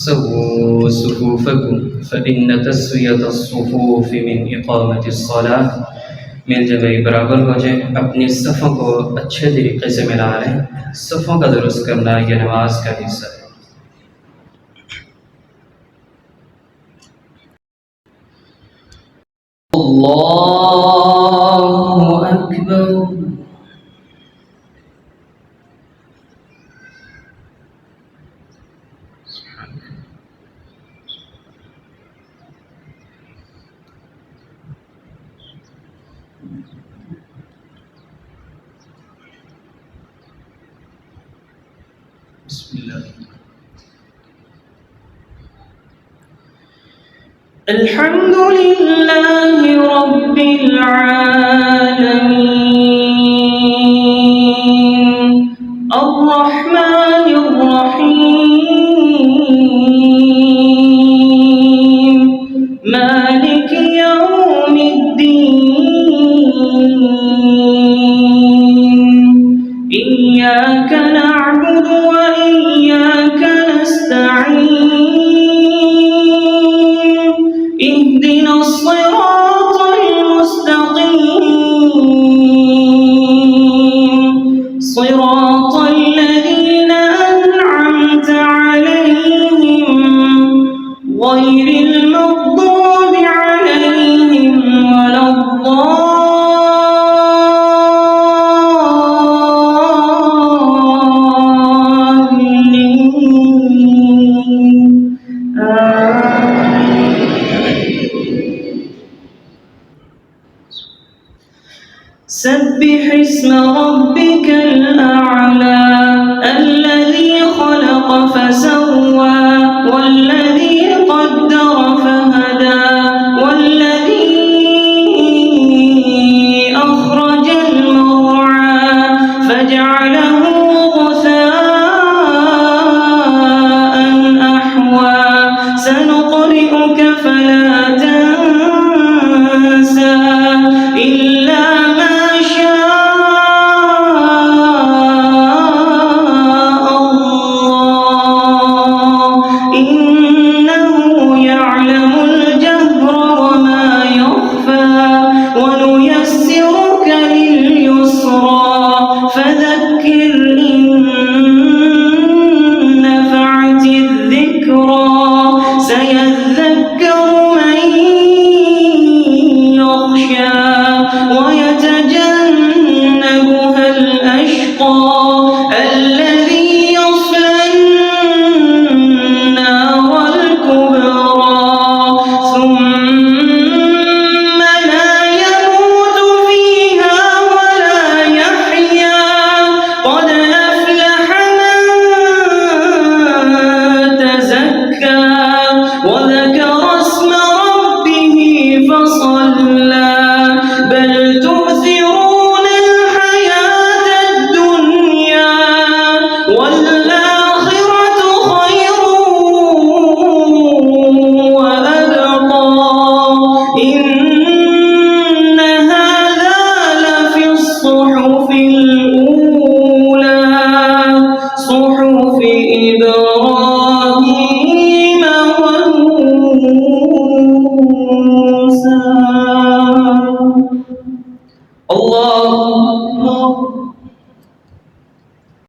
سووا صفوفكم فإن تسوية الصفوف من إقامة الصلاة। मिल जाए भाई, बराबर हो जाए। अपनी सफ़ों को अच्छे तरीके से मिला लें। सफ़ों का दुरुस्त करना ये नमाज का हिस्सा है। अल्लाहु अकबर। अल्हम्दुलिल्लाहि रब्बिल आलमीन अर्रहमानिर रहीम मालिकि यौमिद्दीन इय्याका नअबुदु व इय्याका नस्तईन اهدنا الصراط المستقيم صراط الذين أنعمت عليهم غير المغضوب عليهم ولا سبح اسم ربك الأعلى الذي خلق فسوى والذي قدر فهدى والذي أخرج المرعى فجعله غثاء أحوى سنقرئك فلا تنسى إلا ونيسرك لليسرى فذكر إن نفعت الذكرى سيذكر